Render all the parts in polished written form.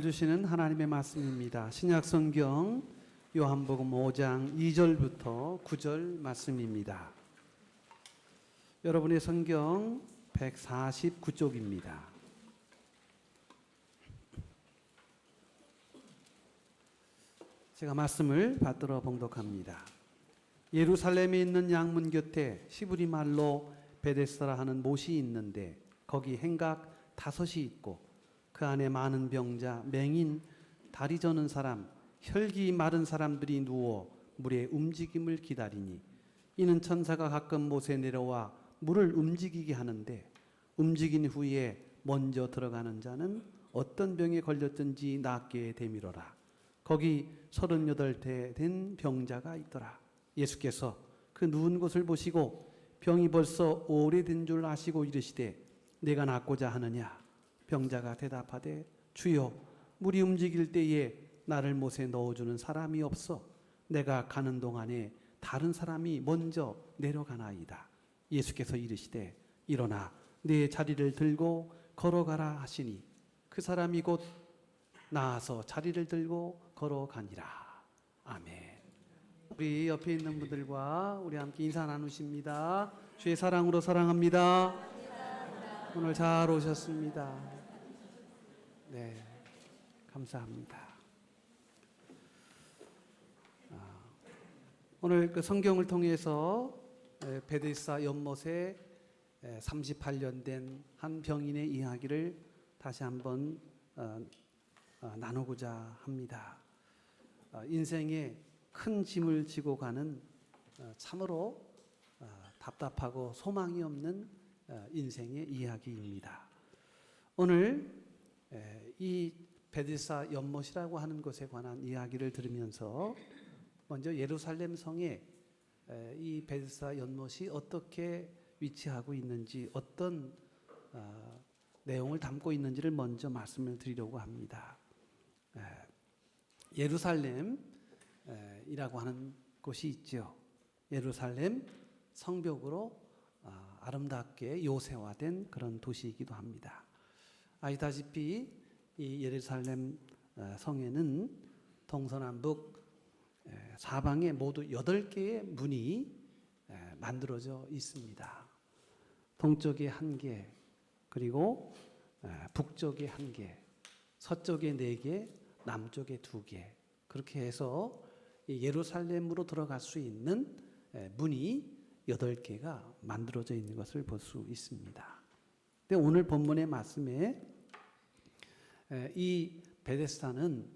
주시는 하나님의 말씀입니다. 신약 성경 요한복음 5장 2절부터 9절 말씀입니다. 여러분의 성경 149쪽입니다. 제가 말씀을 받들어 봉독합니다. 예루살렘에 있는 양문 곁에 시브리 말로 베데스다라 하는 못이 있는데 거기 행각 5이 있고 그 안에 많은 병자, 맹인, 다리 저는 사람, 혈기 마른 사람들이 누워 물의 움직임을 기다리니 이는 천사가 가끔 못에 내려와 물을 움직이게 하는데 움직인 후에 먼저 들어가는 자는 어떤 병에 걸렸든지 낫게 되밀어라. 거기 38대 된 병자가 있더라. 예수께서 그 누운 곳을 보시고 병이 벌써 오래된 줄 아시고 이르시되 내가 낫고자 하느냐? 병자가 대답하되 주여 물이 움직일 때에 나를 못에 넣어주는 사람이 없어 내가 가는 동안에 다른 사람이 먼저 내려가나이다. 예수께서 이르시되 일어나 네 자리를 들고 걸어가라 하시니 그 사람이 곧 나아서 자리를 들고 걸어가니라. 아멘. 우리 옆에 있는 분들과 우리 함께 인사 나누십니다. 주의 사랑으로 사랑합니다. 오늘 잘 오셨습니다. 네, 감사합니다. 오늘 그 성경을 통해서 베데스다 연못에 38년 된 한 병인의 이야기를 다시 한번 나누고자 합니다. 인생에 큰 짐을 지고 가는 참으로 답답하고 소망이 없는 인생의 이야기입니다. 오늘 이 베데스다 연못이라고 하는 것에 관한 이야기를 들으면서 먼저 예루살렘 성에 이 베데스다 연못이 어떻게 위치하고 있는지 어떤 내용을 담고 있는지를 먼저 말씀을 드리려고 합니다. 예루살렘이라고 하는 곳이 있죠. 예루살렘 성벽으로 아름답게 요새화된 그런 도시이기도 합니다. 아시다시피 이 예루살렘 성에는 동서남북 사방에 모두 8개의 문이 만들어져 있습니다. 동쪽에 1개, 그리고 북쪽에 1개, 서쪽에 4개, 남쪽에 2개, 그렇게 해서 예루살렘으로 들어갈 수 있는 문이 8개가 만들어져 있는 것을 볼 수 있습니다. 근데 오늘 본문의 말씀에 이 베데스다는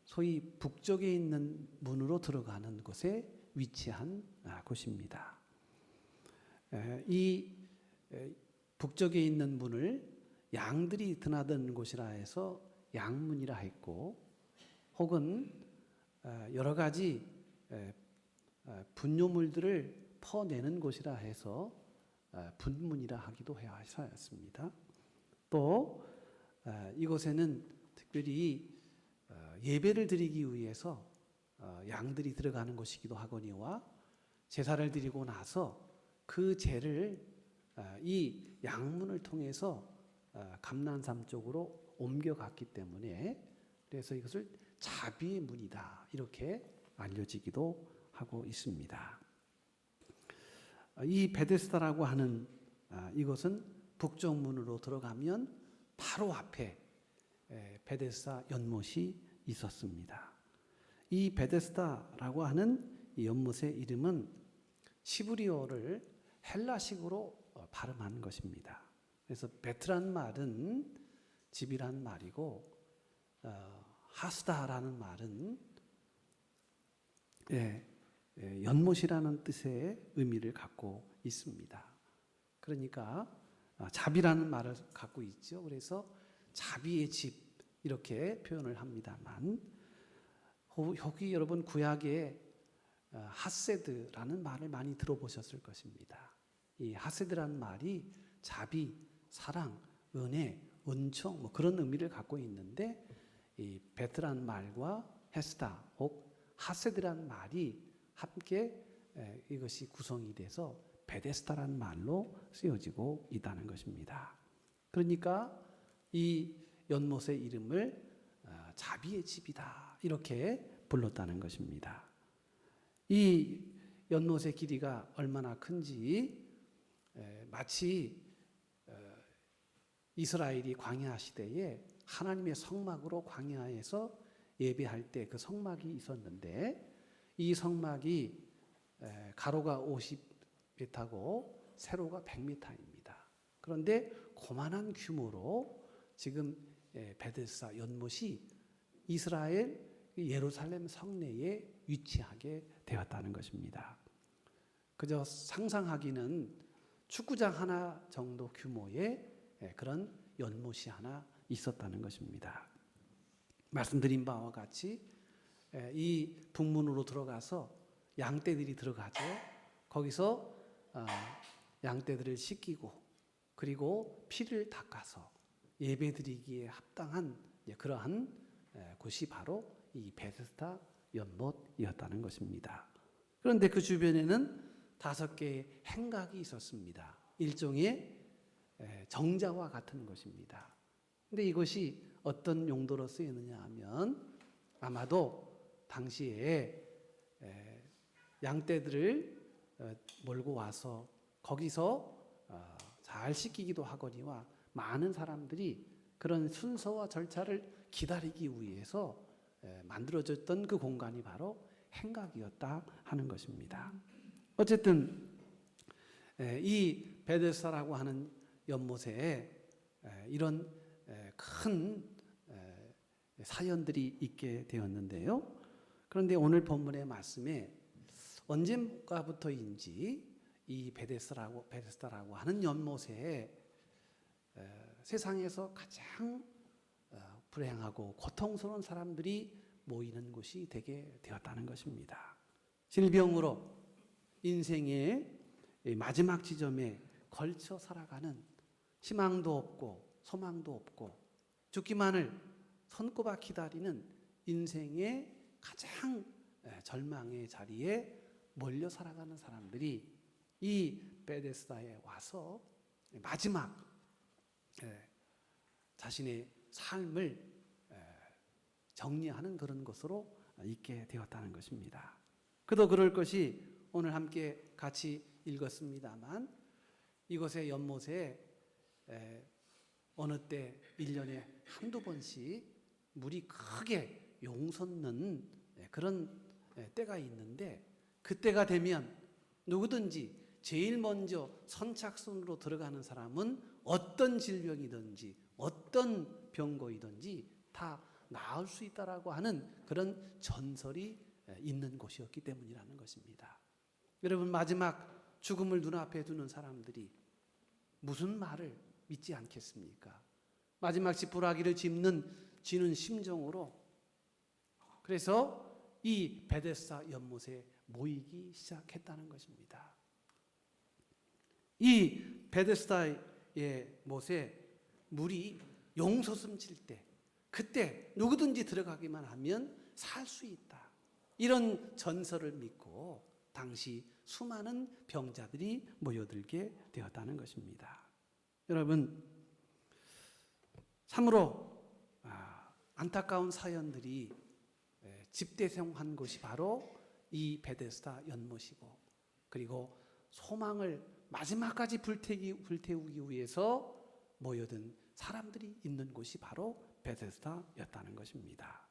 소위 북쪽에 있는 문으로 들어가는 곳에 위치한 곳입니다. 이 북쪽에 있는 문을 양들이 드나드는 곳이라 해서 양문이라 했고, 혹은 여러 가지 분뇨물들을 퍼내는 곳이라 해서 분문이라 하기도 하였습니다. 또 이곳에는 특별히 예배를 드리기 위해서 양들이 들어가는 곳이기도 하거니와 제사를 드리고 나서 그 제를 이 양문을 통해서 감난산 쪽으로 옮겨갔기 때문에 그래서 이것을 자비의 문이다 이렇게 알려지기도 하고 있습니다. 이 베데스다라고 하는 이것은 북쪽 문으로 들어가면 바로 앞에 베데스다 연못이 있었습니다. 이 베데스다라고 하는 이 연못의 이름은 시브리어를 헬라식으로 발음한 것입니다. 그래서 베트란 말은 집이란 말이고 하스다라는 말은 연못이라는 뜻의 의미를 갖고 있습니다. 그러니까 자비라는 말을 갖고 있죠. 그래서 자비의 집 이렇게 표현을 합니다만, 여기 여러분 구약에 하세드라는 말을 많이 들어보셨을 것입니다. 이 하세드라는 말이 자비, 사랑, 은혜, 은총 뭐 그런 의미를 갖고 있는데, 이 베트란 말과 헤스다 혹 하세드라는 말이 함께 이것이 구성이 돼서 베데스다라는 말로 쓰여지고 있다는 것입니다. 그러니까 이 연못의 이름을 자비의 집이다 이렇게 불렀다는 것입니다. 이 연못의 길이가 얼마나 큰지 마치 이스라엘이 광야 시대에 하나님의 성막으로 광야에서 예배할 때 그 성막이 있었는데 이 성막이 가로가 50m고 세로가 100m입니다. 그런데 고만한 규모로 지금 베데스다 연못이 이스라엘 예루살렘 성내에 위치하게 되었다는 것입니다. 그저 상상하기는 축구장 하나 정도 규모의 그런 연못이 하나 있었다는 것입니다. 말씀드린 바와 같이 이 북문으로 들어가서 양떼들이 들어가죠. 거기서 양떼들을 씻기고 그리고 피를 닦아서 예배드리기에 합당한 그러한 곳이 바로 이 베데스다 연못이었다는 것입니다. 그런데 그 주변에는 5개의 행각이 있었습니다. 일종의 정자와 같은 것입니다. 근데 이것이 어떤 용도로 쓰이느냐 하면 아마도 당시에 양떼들을 몰고 와서 거기서 잘 씻기기도 하거니와 많은 사람들이 그런 순서와 절차를 기다리기 위해서 만들어졌던 그 공간이 바로 행각이었다 하는 것입니다. 어쨌든 이 베데스다라고 하는 연못에 이런 큰 사연들이 있게 되었는데요. 그런데 오늘 본문의 말씀에 언젠가부터인지 이 베데스다라고 하는 연못에 세상에서 가장 불행하고 고통스러운 사람들이 모이는 곳이 되게 되었다는 것입니다. 질병으로 인생의 마지막 지점에 걸쳐 살아가는 희망도 없고 소망도 없고 죽기만을 손꼽아 기다리는 인생의 가장 절망의 자리에 몰려 살아가는 사람들이 이 베데스다에 와서 마지막 자신의 삶을 정리하는 그런 것으로 있게 되었다는 것입니다. 그도 그럴 것이 오늘 함께 같이 읽었습니다만 이곳의 연못에 어느 때 1년에 한두 번씩 물이 크게 용솟는 그런 때가 있는데 그때가 되면 누구든지 제일 먼저 선착순으로 들어가는 사람은 어떤 질병이든지 어떤 병고이든지 다 나을 수 있다라고 하는 그런 전설이 있는 곳이었기 때문이라는 것입니다. 여러분 마지막 죽음을 눈앞에 두는 사람들이 무슨 말을 믿지 않겠습니까? 마지막 지푸라기를 쥐는 심정으로 그래서 이 베데스다 연못에 모이기 시작했다는 것입니다. 이 베데스다의 못에 물이 용솟음 칠 때 그때 누구든지 들어가기만 하면 살 수 있다. 이런 전설을 믿고 당시 수많은 병자들이 모여들게 되었다는 것입니다. 여러분 참으로 안타까운 사연들이 집대성한 곳이 바로 이 베데스다 연못이고 그리고 소망을 마지막까지 불태우기 위해서 모여든 사람들이 있는 곳이 바로 베데스다였다는 것입니다.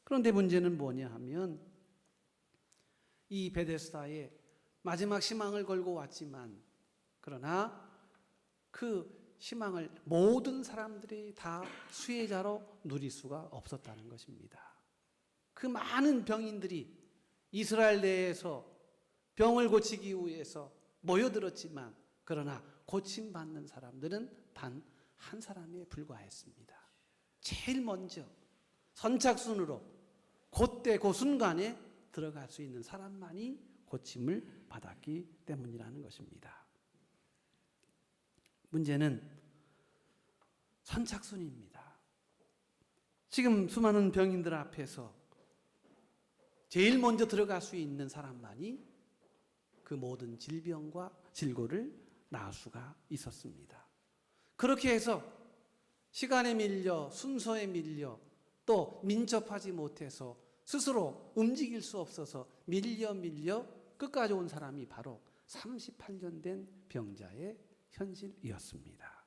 그런데 문제는 뭐냐 하면 이 베데스다에 마지막 희망을 걸고 왔지만 그러나 그 희망을 모든 사람들이 다 수혜자로 누릴 수가 없었다는 것입니다. 그 많은 병인들이 이스라엘 내에서 병을 고치기 위해서 모여들었지만 그러나 고침받는 사람들은 단 한 사람에 불과했습니다. 제일 먼저 선착순으로 그때 그 순간에 들어갈 수 있는 사람만이 고침을 받았기 때문이라는 것입니다. 문제는 선착순입니다. 지금 수많은 병인들 앞에서 제일 먼저 들어갈 수 있는 사람만이 그 모든 질병과 질고를 나을 수가 있었습니다. 그렇게 해서 시간에 밀려 순서에 밀려 또 민첩하지 못해서 스스로 움직일 수 없어서 밀려 끝까지 온 사람이 바로 38년 된 병자의 현실이었습니다.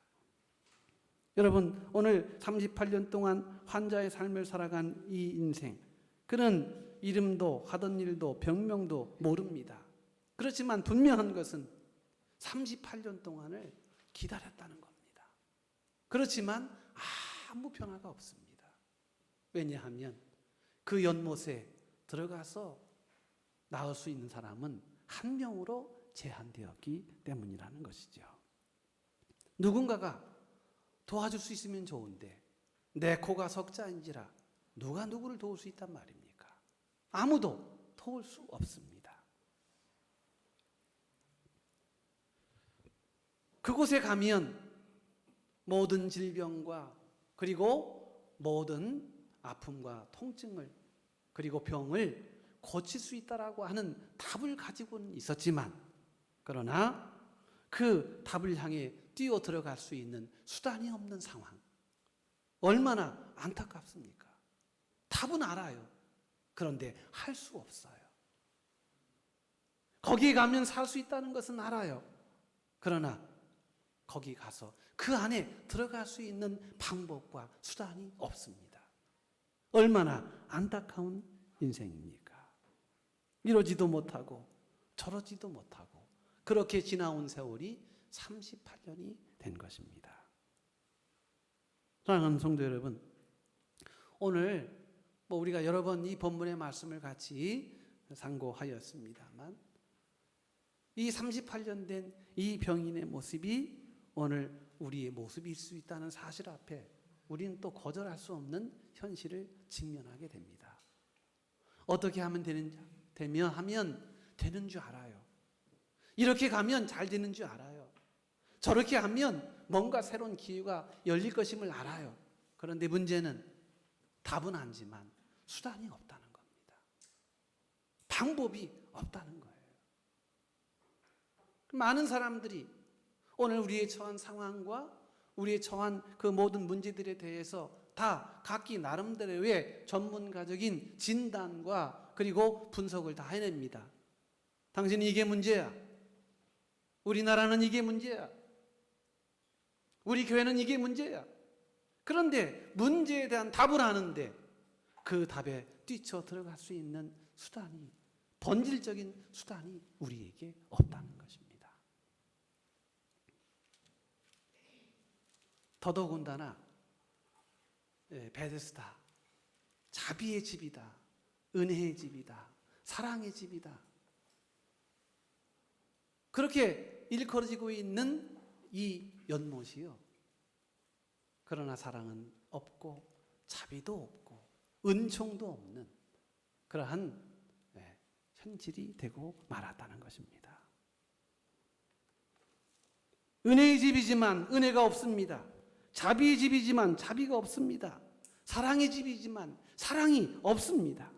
여러분, 오늘 38년 동안 환자의 삶을 살아간 이 인생, 그는 이름도 하던 일도 병명도 모릅니다. 그렇지만 분명한 것은 38년 동안을 기다렸다는 겁니다. 그렇지만 아무 변화가 없습니다. 왜냐하면 그 연못에 들어가서 나올 수 있는 사람은 한 명으로 제한되었기 때문이라는 것이죠. 누군가가 도와줄 수 있으면 좋은데 내 코가 석자인지라 누가 누구를 도울 수 있단 말입니까? 아무도 도울 수 없습니다. 그곳에 가면 모든 질병과 그리고 모든 아픔과 통증을 그리고 병을 고칠 수 있다라고 하는 답을 가지고는 있었지만, 그러나 그 답을 향해 뛰어 들어갈 수 있는 수단이 없는 상황, 얼마나 안타깝습니까? 답은 알아요. 그런데 할 수 없어요. 거기에 가면 살 수 있다는 것은 알아요. 그러나 거기 가서 그 안에 들어갈 수 있는 방법과 수단이 없습니다. 얼마나 안타까운 인생입니까? 이러지도 못하고 저러지도 못하고 그렇게 지나온 세월이 38년이 된 것입니다. 사랑하는 성도 여러분, 오늘 우리가 여러 번 이 본문의 말씀을 같이 상고하였습니다만, 이 38년 된 이 병인의 모습이 오늘 우리의 모습일 수 있다는 사실 앞에 우리는 또 거절할 수 없는 현실을 직면하게 됩니다. 어떻게 하면 하면 되는 줄 알아요. 이렇게 가면 잘 되는 줄 알아요. 저렇게 하면 뭔가 새로운 기회가 열릴 것임을 알아요. 그런데 문제는 답은 알지만 수단이 없다는 겁니다. 방법이 없다는 거예요. 많은 사람들이 오늘 우리의 처한 상황과 우리의 처한 그 모든 문제들에 대해서 다 각기 나름대로의 전문가적인 진단과 그리고 분석을 다 해냅니다. 당신은 이게 문제야. 우리나라는 이게 문제야. 우리 교회는 이게 문제야. 그런데 문제에 대한 답을 아는데 그 답에 뛰쳐 들어갈 수 있는 수단이, 본질적인 수단이 우리에게 없다는 것입니다. 더더군다나 베데스다, 자비의 집이다, 은혜의 집이다, 사랑의 집이다, 그렇게 일컬어지고 있는 이 연못이요, 그러나 사랑은 없고 자비도 없고 은총도 없는 그러한 현실이 되고 말았다는 것입니다. 은혜의 집이지만 은혜가 없습니다. 자비의 집이지만 자비가 없습니다. 사랑의 집이지만 사랑이 없습니다.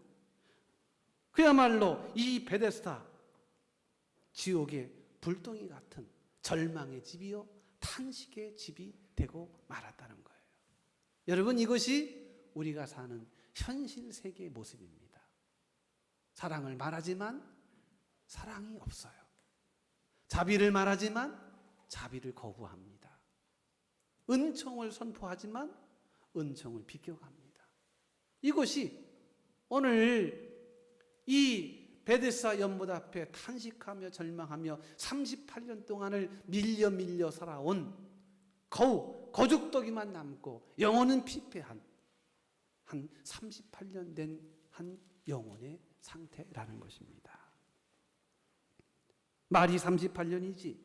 그야말로 이 베데스다, 지옥의 불덩이 같은 절망의 집이요 탄식의 집이 되고 말았다는 거예요. 여러분, 이것이 우리가 사는 현실 세계의 모습입니다. 사랑을 말하지만 사랑이 없어요. 자비를 말하지만 자비를 거부합니다. 은총을 선포하지만 은총을 비껴갑니다. 이것이 오늘 이 베데스다 연못 앞에 탄식하며 절망하며 38년 동안을 밀려 살아온 거죽더기만 남고 영혼은 피폐한 한 38년 된 한 영혼의 상태라는 것입니다. 말이 38년이지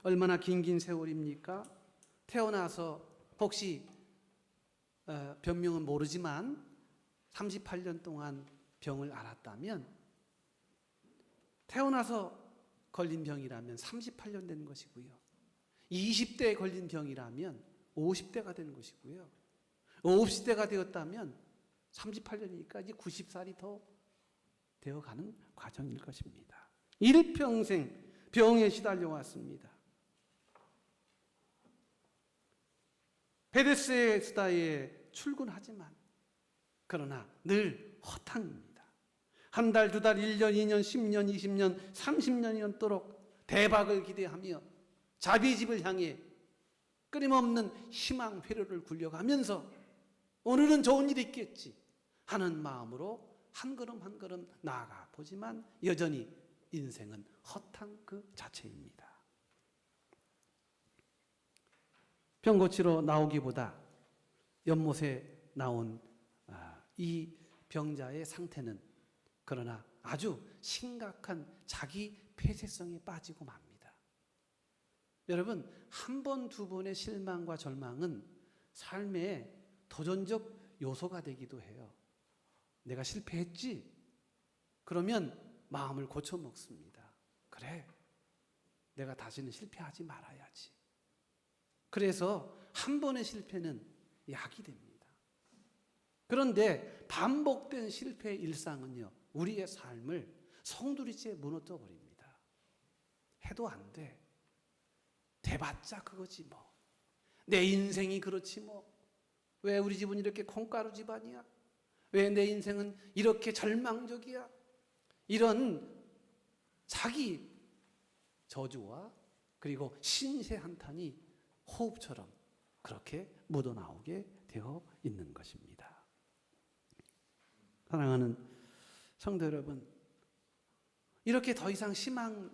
얼마나 긴 세월입니까? 태어나서 혹시 병명은 모르지만 38년 동안 병을 앓았다면, 태어나서 걸린 병이라면 38년 되는 것이고요. 20대에 걸린 병이라면 50대가 되는 것이고요. 50대가 되었다면 38년이니까 이제 90살이 더 되어가는 과정일 것입니다. 일평생 병에 시달려 왔습니다. 베데스다에 출근하지만 그러나 늘 허탕입니다. 한 달, 두 달, 1년, 2년, 10년, 20년, 30년이 넘도록 대박을 기대하며 자비의 집을 향해 끊임없는 희망 회로를 굴려가면서 오늘은 좋은 일이 있겠지 하는 마음으로 한 걸음 한 걸음 나아가 보지만 여전히 인생은 허탕 그 자체입니다. 병 고치러 나오기보다 연못에 나온 이 병자의 상태는 그러나 아주 심각한 자기 폐쇄성에 빠지고 맙니다. 여러분, 한 번, 두 번의 실망과 절망은 삶의 도전적 요소가 되기도 해요. 내가 실패했지? 그러면 마음을 고쳐 먹습니다. 그래, 내가 다시는 실패하지 말아야지. 그래서 한 번의 실패는 약이 됩니다. 그런데 반복된 실패의 일상은요, 우리의 삶을 송두리째 무너져 버립니다. 해도 안 돼. 돼봤자 그거지 뭐. 내 인생이 그렇지 뭐. 왜 우리 집은 이렇게 콩가루 집안이야? 왜 내 인생은 이렇게 절망적이야? 이런 자기 저주와 그리고 신세 한탄이 호흡처럼 그렇게 묻어나오게 되어 있는 것입니다. 사랑하는 성도 여러분, 이렇게 더 이상 희망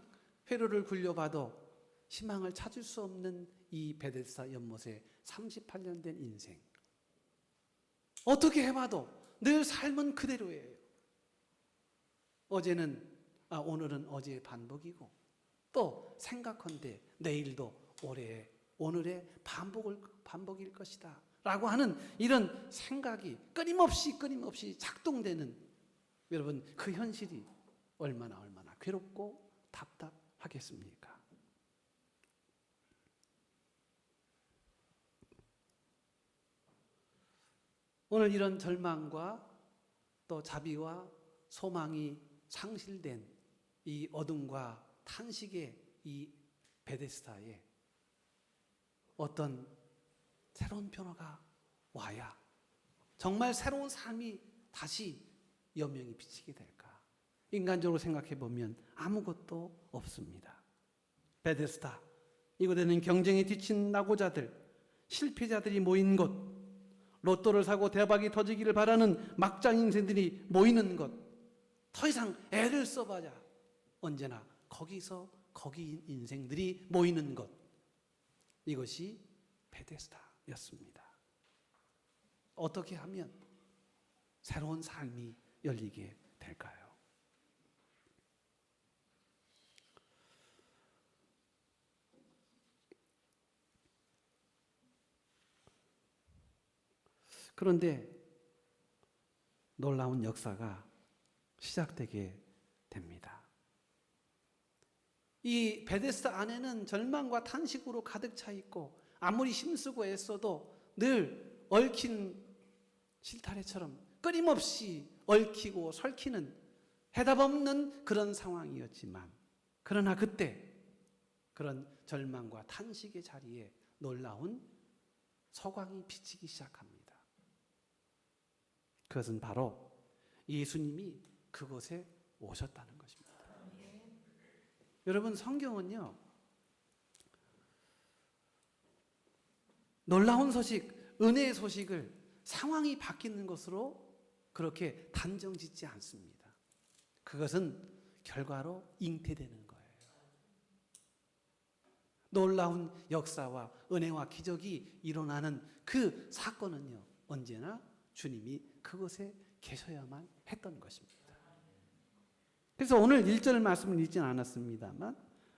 회로를 굴려봐도 희망을 찾을 수 없는 이 베데스다 연못에 38년 된 인생, 어떻게 해봐도 늘 삶은 그대로예요. 오늘은 어제의 반복이고 또 생각한데 내일도 오늘의 반복일 것이다 라고 하는 이런 생각이 끊임없이 작동되는, 여러분, 그 현실이 얼마나 괴롭고 답답하겠습니까? 오늘 이런 절망과 또 자비와 소망이 상실된 이 어둠과 탄식의 이 베데스다에 어떤 새로운 변화가 와야 정말 새로운 삶이 다시 여명이 비치게 될까? 인간적으로 생각해 보면 아무것도 없습니다. 베데스다, 이곳에는 경쟁에 지친 낙오자들, 실패자들이 모인 곳, 로또를 사고 대박이 터지기를 바라는 막장 인생들이 모이는 것, 더 이상 애를 써봐야 언제나 거기인 인생들이 모이는 것, 이것이 베데스다였습니다. 어떻게 하면 새로운 삶이 열리게 될까요? 그런데 놀라운 역사가 시작되게 됩니다. 이 베데스다 안에는 절망과 탄식으로 가득 차 있고 아무리 힘쓰고 애써도 늘 얽힌 실타래처럼 끊임없이 얽히고 설키는 해답 없는 그런 상황이었지만, 그러나 그때 그런 절망과 탄식의 자리에 놀라운 서광이 비치기 시작합니다. 그것은 바로 예수님이 그곳에 오셨다는 것입니다. 여러분, 성경은요, 놀라운 소식, 은혜의 소식을 상황이 바뀌는 것으로 그렇게 단정 짓지 않습니다. 그것은 결과로 잉태되는 거예요. 놀라운 역사와 은혜와 기적이 일어나는 그 사건은요, 언제나 주님이 그곳에 계셔야만 했던 것입니다. 그래서 오늘 1절 말씀을 읽지는 않았습니다만,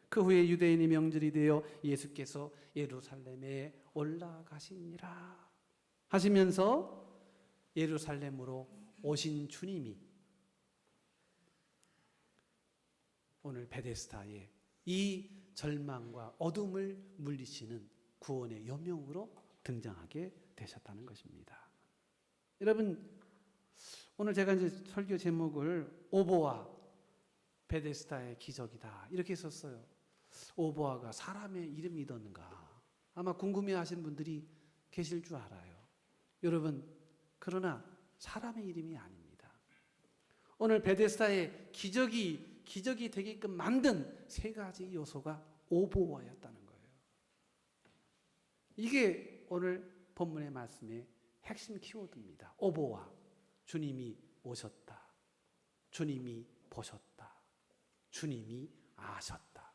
그 후에 유대인의 명절이 되어 예수께서 예루살렘에 올라가시니라 하시면서 예루살렘으로 오신 주님이 오늘 베데스다에 이 절망과 어둠을 물리치는 구원의 여명으로 등장하게 되셨다는 것입니다. 여러분, 오늘 제가 이제 설교 제목을 오보아 베데스다의 기적이다 이렇게 썼어요. 오보아가 사람의 이름이던가 아마 궁금해하시는 분들이 계실 줄 알아요. 여러분, 그러나 사람의 이름이 아닙니다. 오늘 베데스다의 기적이 되게끔 만든 세 가지 요소가 오보와였다는 거예요. 이게 오늘 본문의 말씀의 핵심 키워드입니다. 오보와. 주님이 오셨다. 주님이 보셨다. 주님이 아셨다.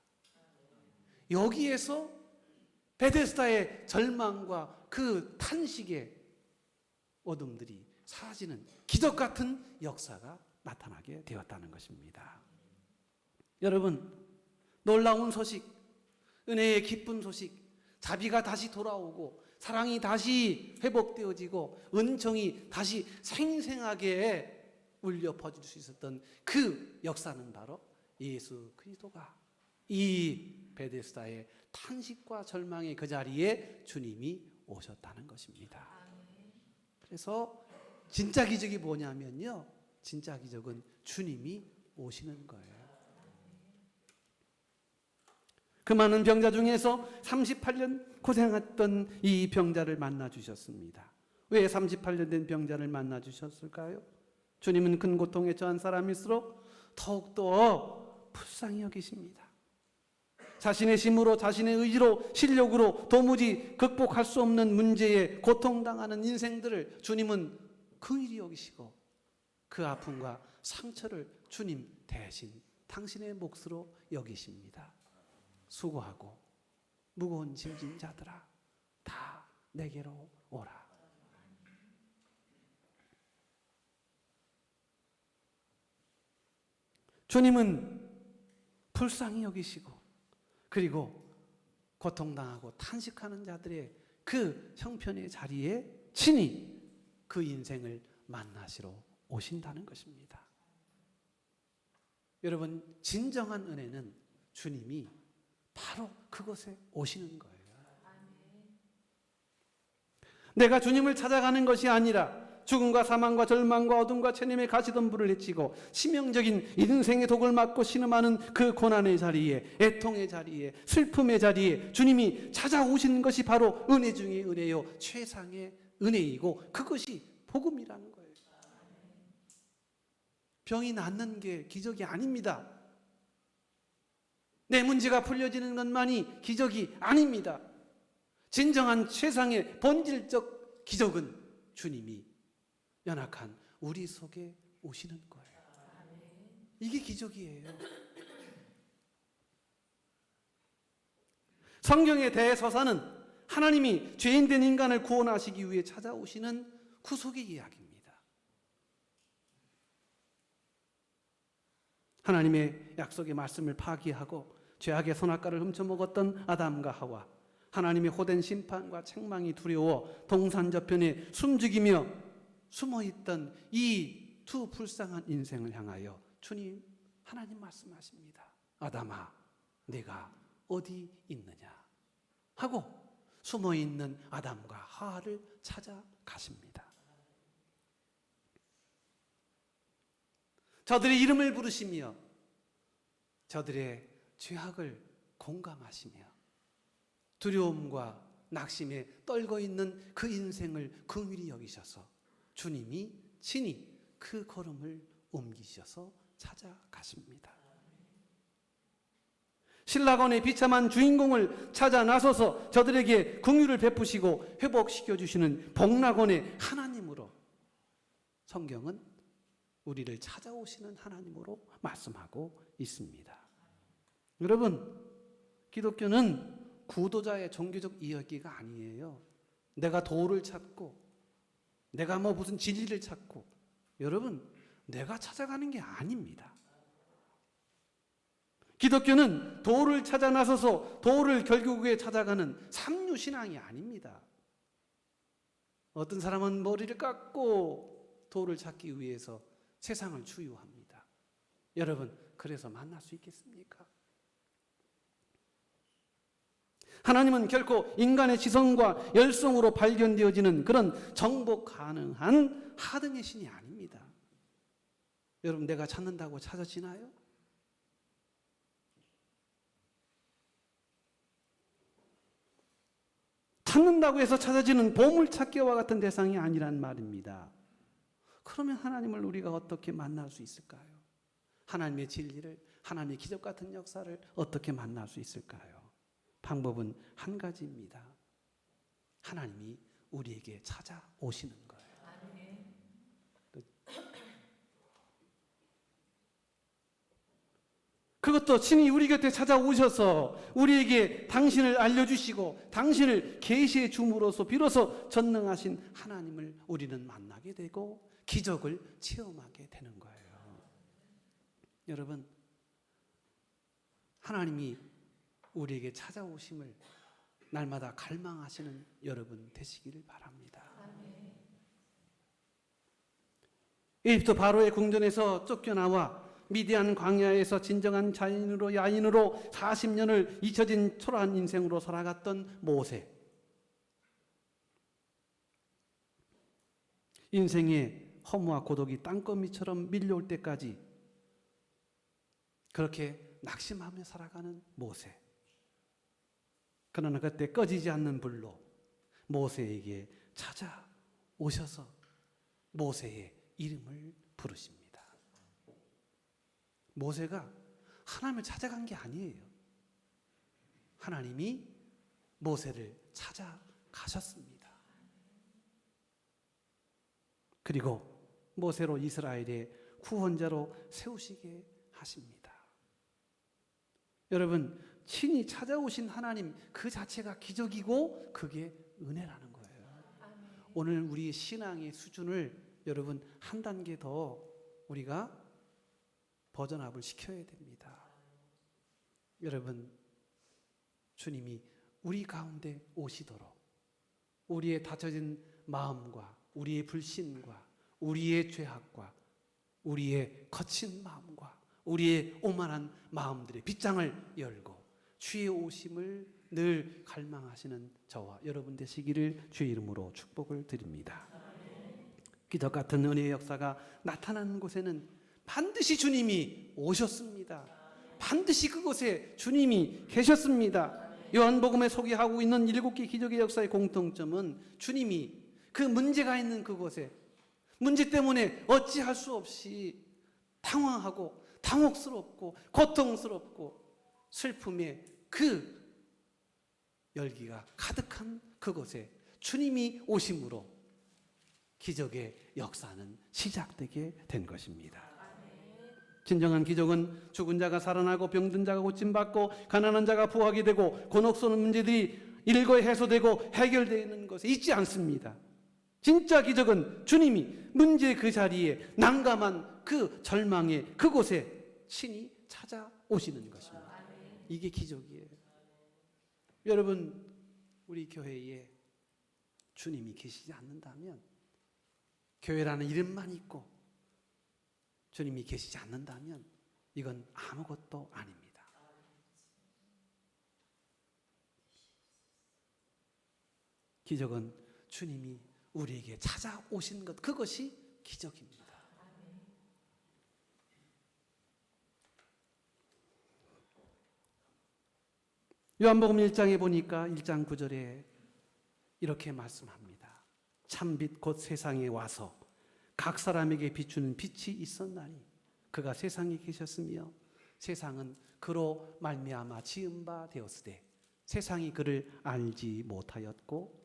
여기에서 베데스다의 절망과 그 탄식의 어둠들이 사라지는 기적 같은 역사가 나타나게 되었다는 것입니다. 여러분, 놀라운 소식, 은혜의 기쁜 소식, 자비가 다시 돌아오고 사랑이 다시 회복되어지고 은총이 다시 생생하게 울려 퍼질 수 있었던 그 역사는 바로 예수 그리스도가 이 베데스다의 탄식과 절망의 그 자리에 주님이 오셨다는 것입니다. 그래서 진짜 기적이 뭐냐면요, 진짜 기적은 주님이 오시는 거예요. 그 많은 병자 중에서 38년 고생했던 이 병자를 만나 주셨습니다. 왜 38년 된 병자를 만나 주셨을까요? 주님은 큰 고통에 처한 사람일수록 더욱더 불쌍히 여기십니다. 자신의 힘으로, 자신의 의지로, 실력으로 도무지 극복할 수 없는 문제에 고통당하는 인생들을 주님은 긍휼히 여기시고 그 아픔과 상처를 주님 대신 당신의 몫으로 여기십니다. 수고하고 무거운 짐진 자들아, 다 내게로 오라. 주님은 불쌍히 여기시고 그리고 고통당하고 탄식하는 자들의 그 형편의 자리에 친히 그 인생을 만나시러 오신다는 것입니다. 여러분, 진정한 은혜는 주님이 바로 그곳에 오시는 거예요. 내가 주님을 찾아가는 것이 아니라 죽음과 사망과 절망과 어둠과 체념의 가시덤불을 헤치고 치명적인 인생의 독을 맞고 신음하는 그 고난의 자리에, 애통의 자리에, 슬픔의 자리에 주님이 찾아오시는 것이 바로 은혜 중의 은혜요, 최상의 은혜이고 그것이 복음이라는 거예요. 병이 낫는 게 기적이 아닙니다. 내 문제가 풀려지는 것만이 기적이 아닙니다. 진정한 최상의 본질적 기적은 주님이 연약한 우리 속에 오시는 거예요. 이게 기적이에요. 성경의 대서사는 하나님이 죄인된 인간을 구원하시기 위해 찾아오시는 구속의 이야기입니다. 하나님의 약속의 말씀을 파기하고 죄악의 선악과를 훔쳐먹었던 아담과 하와, 하나님의 호된 심판과 책망이 두려워 동산 저편에 숨죽이며 숨어있던 이 두 불쌍한 인생을 향하여 주님, 하나님 말씀하십니다. 아담아, 네가 어디 있느냐 하고 숨어있는 아담과 하와를 찾아가십니다. 저들의 이름을 부르시며 저들의 죄악을 공감하시며 두려움과 낙심에 떨고 있는 그 인생을 긍휼히 여기셔서 주님이 친히 그 걸음을 옮기셔서 찾아가십니다. 신라건의 비참한 주인공을 찾아 나서서 저들에게 긍휼을 베푸시고 회복시켜 주시는 복락원의 하나님으로 성경은 우리를 찾아오시는 하나님으로 말씀하고 있습니다. 여러분, 기독교는 구도자의 종교적 이야기가 아니에요. 내가 도를 찾고 내가 무슨 진리를 찾고, 여러분, 내가 찾아가는 게 아닙니다. 기독교는 도를 찾아 나서서 도를 결국에 찾아가는 삼류신앙이 아닙니다. 어떤 사람은 머리를 깎고 도를 찾기 위해서 세상을 추유합니다. 여러분, 그래서 만날 수 있겠습니까? 하나님은 결코 인간의 지성과 열성으로 발견되어지는 그런 정복 가능한 하등의 신이 아닙니다. 여러분, 내가 찾는다고 찾아지나요? 찾는다고 해서 찾아지는 보물찾기와 같은 대상이 아니란 말입니다. 그러면 하나님을 우리가 어떻게 만날 수 있을까요? 하나님의 진리를, 하나님의 기적 같은 역사를 어떻게 만날 수 있을까요? 방법은 한 가지입니다. 하나님이 우리에게 찾아오시는 거예요. 그것도 친히 우리 곁에 찾아오셔서 우리에게 당신을 알려주시고 당신을 계시해 줌으로써 비로소 전능하신 하나님을 우리는 만나게 되고 기적을 체험하게 되는 거예요. 여러분, 하나님이 우리에게 찾아오심을 날마다 갈망하시는 여러분 되시기를 바랍니다. 에집트 바로의 궁전에서 쫓겨나와 미디안 광야에서 진정한 자인으로 야인으로 40년을 잊혀진 초라한 인생으로 살아갔던 모세. 인생의 허무와 고독이 땅거미처럼 밀려올 때까지 그렇게 낙심하며 살아가는 모세. 그러나 그때 꺼지지 않는 불로 모세에게 찾아오셔서 모세의 이름을 부르십니다. 모세가 하나님을 찾아간 게 아니에요. 하나님이 모세를 찾아가셨습니다. 그리고 모세로 이스라엘의 구원자로 세우시게 하십니다. 여러분, 친히 찾아오신 하나님 그 자체가 기적이고 그게 은혜라는 거예요. 오늘 우리의 신앙의 수준을 여러분 한 단계 더 우리가 버전업을 시켜야 됩니다. 여러분, 주님이 우리 가운데 오시도록 우리의 닫혀진 마음과 우리의 불신과 우리의 죄악과 우리의 거친 마음과 우리의 오만한 마음들의 빗장을 열고 주의 오심을 늘 갈망하시는 저와 여러분 되시기를 주의 이름으로 축복을 드립니다. 기적 같은 은혜의 역사가 나타나는 곳에는 반드시 주님이 오셨습니다. 반드시 그곳에 주님이 계셨습니다. 요한복음에 소개하고 있는 7개 기적의 역사의 공통점은 주님이 그 문제가 있는 그곳에 문제 때문에 어찌할 수 없이 당황하고 당혹스럽고 고통스럽고 슬픔의 그 열기가 가득한 그곳에 주님이 오심으로 기적의 역사는 시작되게 된 것입니다. 진정한 기적은 죽은 자가 살아나고 병든 자가 고침받고 가난한 자가 부하게 되고 곤혹스러운 문제들이 일거에 해소되고 해결되는 것에 있지 않습니다. 진짜 기적은 주님이 문제 그 자리에 난감한 그 절망의 그곳에 친히 찾아오시는 것입니다. 이게 기적이에요. 여러분, 우리 교회에 주님이 계시지 않는다면 교회라는 이름만 있고 주님이 계시지 않는다면 이건 아무것도 아닙니다. 기적은 주님이 우리에게 찾아오신 것, 그것이 기적입니다. 요한복음 1장에 보니까 1장 9절에 이렇게 말씀합니다. 참빛 곧 세상에 와서 각 사람에게 비추는 빛이 있었나니 그가 세상에 계셨으며 세상은 그로 말미암아 지은 바 되었으되 세상이 그를 알지 못하였고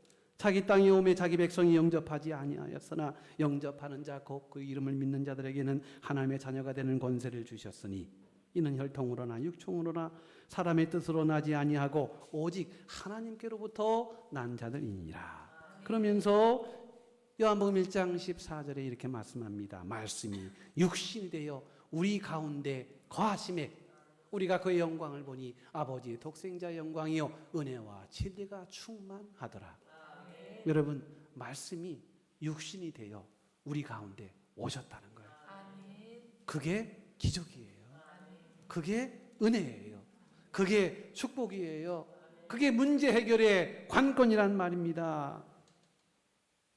자기 땅에 오매 자기 백성이 영접하지 아니하였으나 영접하는 자 곧 그 이름을 믿는 자들에게는 하나님의 자녀가 되는 권세를 주셨으니 이는 혈통으로나 육총으로나 사람의 뜻으로 나지 아니하고 오직 하나님께로부터 난 자들이니라. 그러면서 요한복음 1장 14절에 이렇게 말씀합니다. 말씀이 육신이 되어 우리 가운데 거하심에 우리가 그의 영광을 보니 아버지의 독생자의 영광이요 은혜와 진리가 충만하더라. 여러분, 말씀이 육신이 되어 우리 가운데 오셨다는 거예요. 그게 기적이에요. 그게 은혜예요. 그게 축복이에요. 그게 문제 해결의 관건이란 말입니다.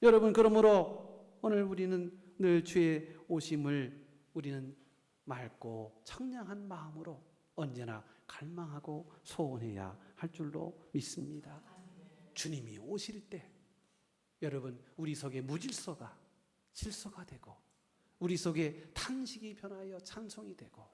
여러분, 그러므로 오늘 우리는 늘 주의 오심을 우리는 맑고 청량한 마음으로 언제나 갈망하고 소원해야 할 줄로 믿습니다. 주님이 오실 때 여러분, 우리 속에 무질서가 질서가 되고 우리 속에 탄식이 변하여 찬송이 되고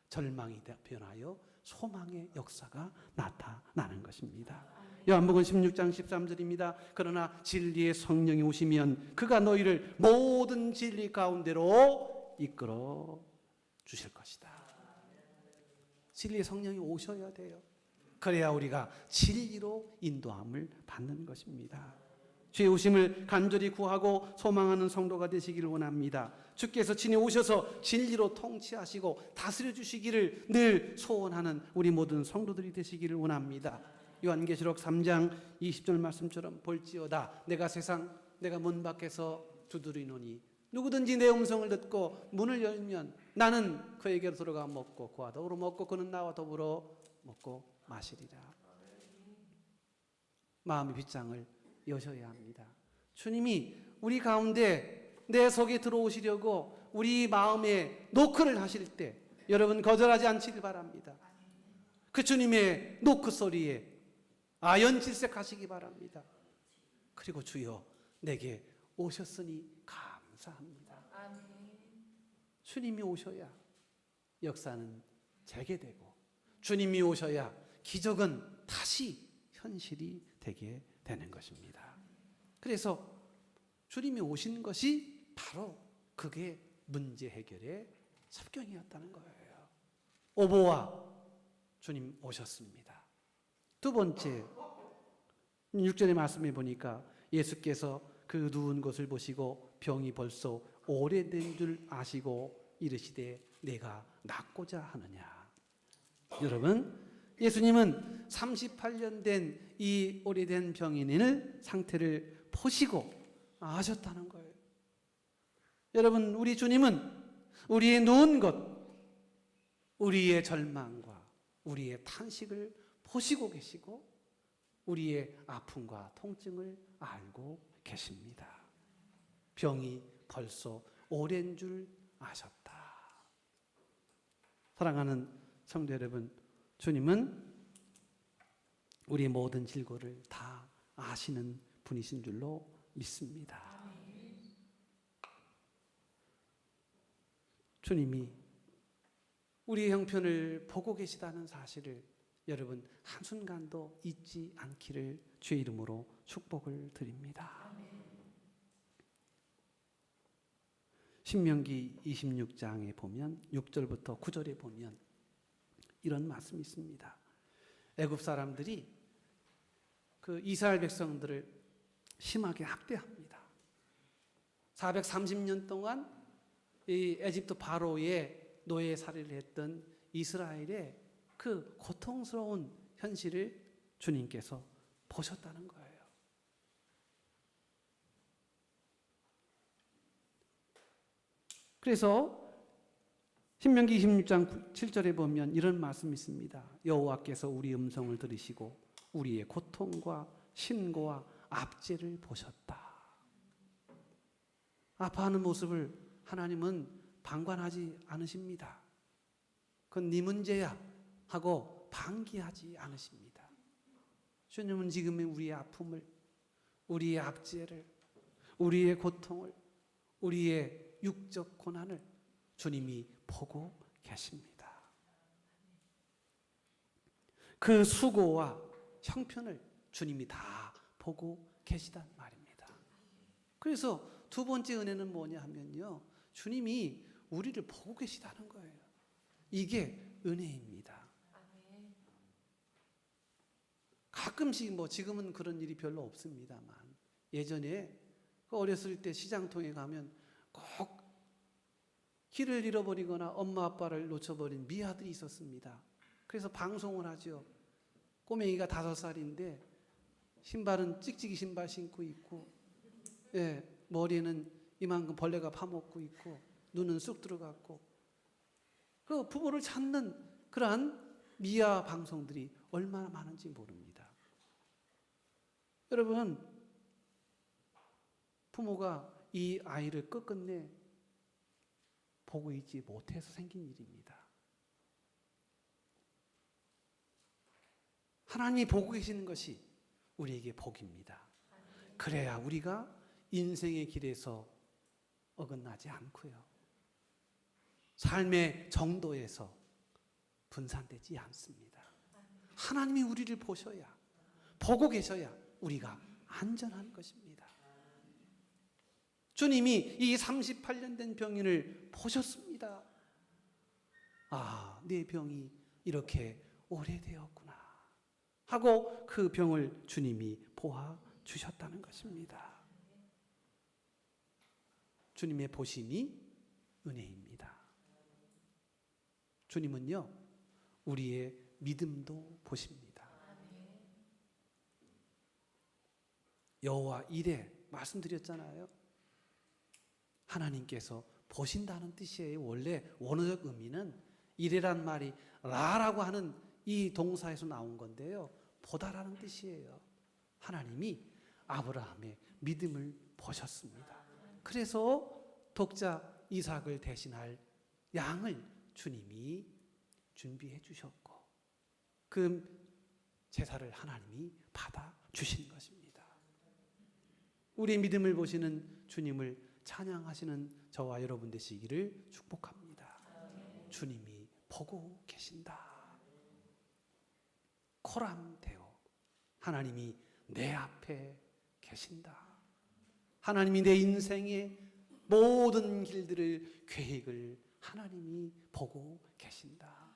절망이 변하여 소망의 역사가 나타나는 것입니다. 요한복음 16장 13절입니다. 그러나 진리의 성령이 오시면 그가 너희를 모든 진리 가운데로 이끌어 주실 것이다. 진리의 성령이 오셔야 돼요. 그래야 우리가 진리로 인도함을 받는 것입니다. 주의 오심을 간절히 구하고 소망하는 성도가 되시기를 원합니다. 주께서 친히 오셔서 진리로 통치하시고 다스려 주시기를 늘 소원하는 우리 모든 성도들이 되시기를 원합니다. 요한계시록 3장 20절 말씀처럼 볼지어다 내가 문 밖에서 두드리노니 누구든지 내 음성을 듣고 문을 열면 나는 그에게로 들어가 먹고 그와 더불어 먹고 그는 나와 더불어 먹고 마시리라. 마음의 빗장을 여셔야 합니다. 주님이 우리 가운데 내 속에 들어오시려고 우리 마음에 노크를 하실 때 여러분 거절하지 않기를 바랍니다. 그 주님의 노크 소리에 아연질색하시기 바랍니다. 그리고 주여 내게 오셨으니 감사합니다. 주님이 오셔야 역사는 재개되고 주님이 오셔야 기적은 다시 현실이 되게 되는 것입니다. 그래서 주님이 오신 것이 바로 그게 문제 해결의 첩경이었다는 거예요. 오보와 주님 오셨습니다. 두 번째 6절의 말씀에 보니까 예수께서 그 누운 것을 보시고 병이 벌써 오래된 줄 아시고 이르시되 내가 낫고자 하느냐. 여러분 예수님은 38년 된 이 오래된 병인의 상태를 보시고 아셨다는 거예요. 여러분 우리 주님은 우리의 누운 것, 우리의 절망과 우리의 탄식을 보시고 계시고 우리의 아픔과 통증을 알고 계십니다. 병이 벌써 오랜 줄 아셨다. 사랑하는 성도 여러분, 주님은 우리 모든 질고를 다 아시는 분이신 줄로 믿습니다. 주님이 우리의 형편을 보고 계시다는 사실을 여러분 한순간도 잊지 않기를 주의 이름으로 축복을 드립니다. 신명기 26장에 보면 6절부터 9절에 보면 이런 말씀이 있습니다. 애굽 사람들이 그 이스라엘 백성들을 심하게 학대합니다. 430년 동안 이 에집트 바로의 노예살이를 했던 이스라엘의 그 고통스러운 현실을 주님께서 보셨다는 거예요. 그래서 신명기 26장 7절에 보면 이런 말씀이 있습니다. 여호와께서 우리 음성을 들으시고 우리의 고통과 신고와 압제를 보셨다. 아파하는 모습을 하나님은 방관하지 않으십니다. 그건 네 문제야 하고 방기하지 않으십니다. 주님은 지금의 우리의 아픔을, 우리의 압제를, 우리의 고통을, 우리의 육적 고난을 주님이 보고 계십니다. 그 수고와 형편을 주님이 다 보고 계시단 말입니다. 그래서 두 번째 은혜는 뭐냐 하면요, 주님이 우리를 보고 계시다는 거예요. 이게 은혜입니다. 가끔씩 지금은 그런 일이 별로 없습니다만 예전에 어렸을 때 시장통에 가면 꼭 길을 잃어버리거나 엄마 아빠를 놓쳐버린 미아들이 있었습니다. 그래서 방송을 하죠. 꼬맹이가 5살인데 신발은 찍찍이 신발 신고 있고, 머리는 이만큼 벌레가 파먹고 있고, 눈은 쑥 들어갔고, 그 부모를 찾는 그러한 미아 방송들이 얼마나 많은지 모릅니다. 여러분, 부모가 이 아이를 끝끝내 보고 있지 못해서 생긴 일입니다. 하나님이 보고 계시는 것이 우리에게 복입니다. 그래야 우리가 인생의 길에서 어긋나지 않고요. 삶의 정도에서 분산되지 않습니다. 하나님이 우리를 보셔야, 보고 계셔야 우리가 안전한 것입니다. 주님이 이 38년 된 병인을 보셨습니다. 아, 내 병이 이렇게 오래되었구나 하고 그 병을 주님이 보아 주셨다는 것입니다. 주님의 보심이 은혜입니다. 주님은요, 우리의 믿음도 보십니다. 여호와 이레 말씀드렸잖아요. 하나님께서 보신다는 뜻이에요. 원래 원어적 의미는 이레란 말이 라라고 하는 이 동사에서 나온 건데요, 보다라는 뜻이에요. 하나님이 아브라함의 믿음을 보셨습니다. 그래서 독자 이삭을 대신할 양을 주님이 준비해 주셨고 그 제사를 하나님이 받아 주신 것입니다. 우리의 믿음을 보시는 주님을 찬양하시는 저와 여러분 되시기를 축복합니다. 주님이 보고 계신다. 코람데오, 하나님이 내 앞에 계신다. 하나님이 내 인생의 모든 길들을, 계획을 하나님이 보고 계신다.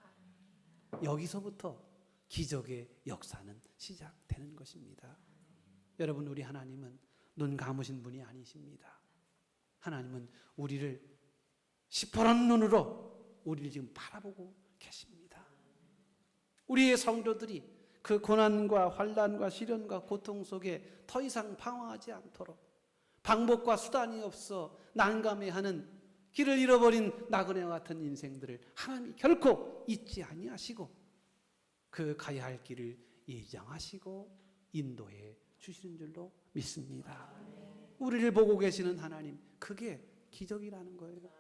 여기서부터 기적의 역사는 시작되는 것입니다. 여러분, 우리 하나님은 눈 감으신 분이 아니십니다. 하나님은 우리를 시퍼런 눈으로 우리를 지금 바라보고 계십니다. 우리의 성도들이 그 고난과 환난과 시련과 고통 속에 더 이상 방황하지 않도록, 방법과 수단이 없어 난감해하는, 길을 잃어버린 나그네와 같은 인생들을 하나님이 결코 잊지 아니하시고 그 가야 할 길을 예정하시고 인도해 주시는 줄로 믿습니다. 우리를 보고 계시는 하나님, 그게 기적이라는 거예요.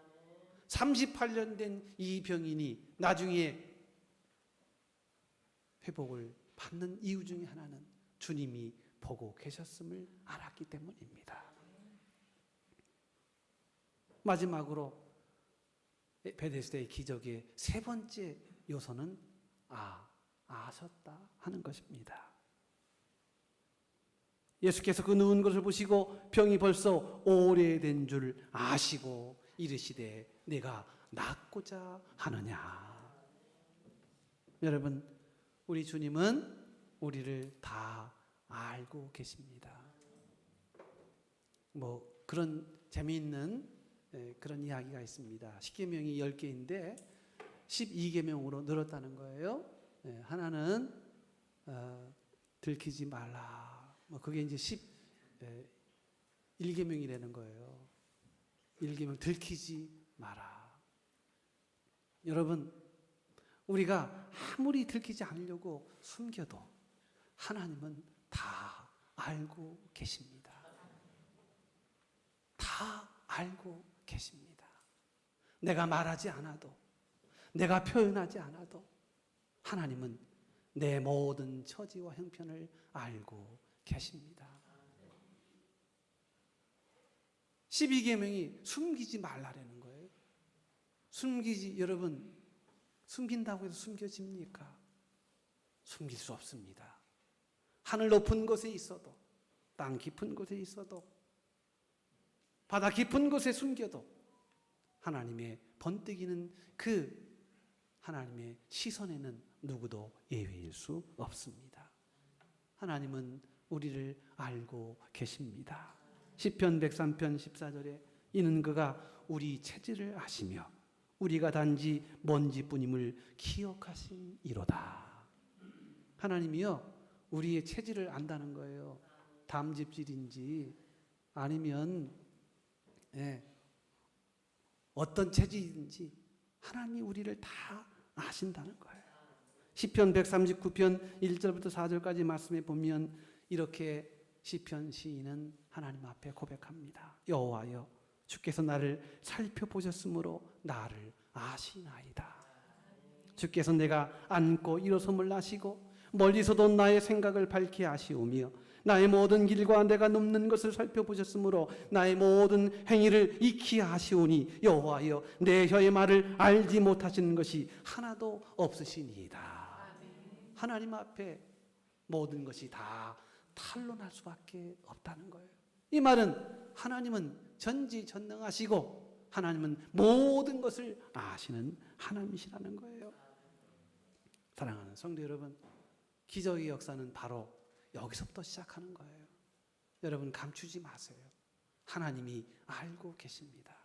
38년 된 이 병인이 나중에 회복을 받는 이유 중에 하나는 주님이 보고 계셨음을 알았기 때문입니다. 마지막으로 베데스다의 기적의 세 번째 요소는 아셨다 하는 것입니다. 예수께서 그 누운 것을 보시고 병이 벌써 오래된 줄 아시고 이르시되 내가 낫고자 하느냐. 여러분, 우리 주님은 우리를 다 알고 계십니다. 그런 재미있는 그런 이야기가 있습니다. 10계명이 10개인데 12계명으로 늘었다는 거예요. 하나는 들키지 말라. 그게 이제 11계명이라는 거예요. 1계명 들키지 마라. 여러분, 우리가 아무리 들키지 않으려고 숨겨도 하나님은 다 알고 계십니다. 다 알고 계십니다. 내가 말하지 않아도, 내가 표현하지 않아도 하나님은 내 모든 처지와 형편을 알고 계십니다. 12계명이 숨기지 말라라는 거예요. 여러분, 숨긴다고 해서 숨겨집니까? 숨길 수 없습니다. 하늘 높은 곳에 있어도, 땅 깊은 곳에 있어도, 바다 깊은 곳에 숨겨도 하나님의 번뜩이는 그 하나님의 시선에는 누구도 예외일 수 없습니다. 하나님은 우리를 알고 계십니다. 시편 103편 14절에 이는 그가 우리 체질을 아시며 우리가 단지 먼지뿐임을 기억하심이로다. 하나님이요, 우리의 체질을 안다는 거예요. 담즙질인지 아니면 어떤 체질인지 하나님이 우리를 다 아신다는 거예요. 시편 139편 1절부터 4절까지 말씀해 보면 이렇게 시편 시인은 하나님 앞에 고백합니다. 여호와여, 주께서 나를 살펴보셨으므로 나를 아시나이다. 주께서 내가 앉고 일어섬을 아시고 멀리서도 나의 생각을 밝히 아시오며 나의 모든 길과 내가 눕는 것을 살펴보셨으므로 나의 모든 행위를 익히 아시오니 여호와여 내 혀의 말을 알지 못하시는 것이 하나도 없으시니이다. 하나님 앞에 모든 것이 다 탄론할 수밖에 없다는 거예요. 이 말은 하나님은 전지전능하시고 하나님은 모든 것을 아시는 하나님이시라는 거예요. 사랑하는 성도 여러분, 기적의 역사는 바로 여기서부터 시작하는 거예요. 여러분 감추지 마세요. 하나님이 알고 계십니다.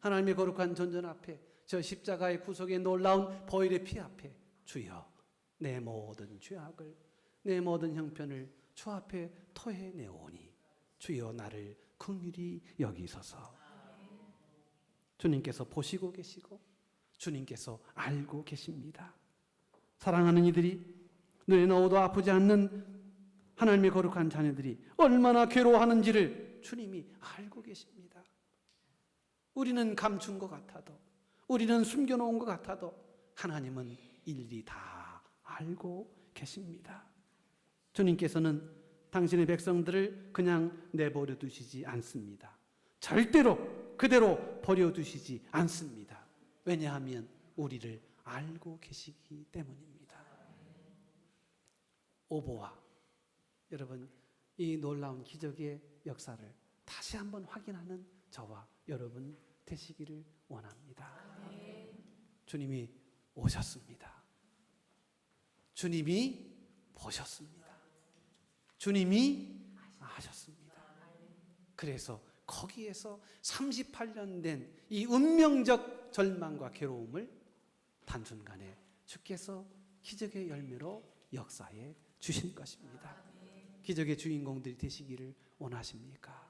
하나님의 거룩한 전전 앞에, 저 십자가의 구속의 놀라운 보혈의 피 앞에 주여 내 모든 죄악을, 내 모든 형편을 주 앞에 토해내오니 주여 나를 긍휼히 여기소서. 주님께서 보시고 계시고 주님께서 알고 계십니다. 사랑하는 이들이, 눈에 넣어도 아프지 않는 하나님의 거룩한 자녀들이 얼마나 괴로워하는지를 주님이 알고 계십니다. 우리는 감춘 것 같아도, 우리는 숨겨놓은 것 같아도 하나님은 일일이 다 알고 계십니다. 주님께서는 당신의 백성들을 그냥 내버려 두시지 않습니다. 절대로 그대로 버려두시지 않습니다. 왜냐하면 우리를 알고 계시기 때문입니다. 오보아, 여러분 이 놀라운 기적의 역사를 다시 한번 확인하는 저와 여러분 되시기를 원합니다. 주님이 오셨습니다. 주님이 보셨습니다. 주님이 아셨습니다. 그래서 거기에서 38년 된 이 운명적 절망과 괴로움을 단순간에 주께서 기적의 열매로 역사에 주신 것입니다. 기적의 주인공들이 되시기를 원하십니까?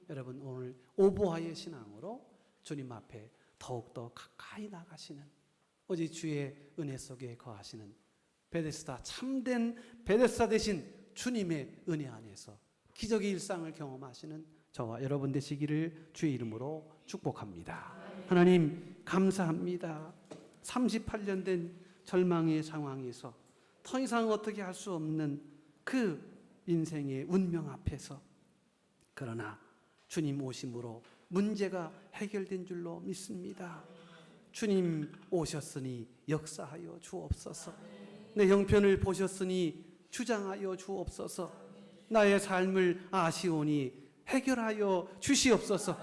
여러분 오늘 오보아의 신앙으로 주님 앞에 더욱더 가까이 나가시는, 오직 주의 은혜 속에 거하시는 베데스다, 참된 베데스다 되신 주님의 은혜 안에서 기적의 일상을 경험하시는 저와 여러분 되시기를 주의 이름으로 축복합니다. 하나님 감사합니다. 38년 된 절망의 상황에서 더 이상 어떻게 할 수 없는 그 인생의 운명 앞에서, 그러나 주님 오심으로 문제가 해결된 줄로 믿습니다. 주님 오셨으니 역사하여 주옵소서. 내 형편을 보셨으니 주장하여 주옵소서. 나의 삶을 아시오니 해결하여 주시옵소서.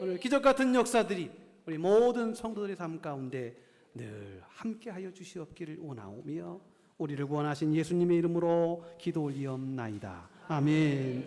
오늘 기적 같은 역사들이 우리 모든 성도들의 삶 가운데 늘 함께하여 주시옵기를 원하오며 우리를 구원하신 예수님의 이름으로 기도 올리옵나이다. 아멘.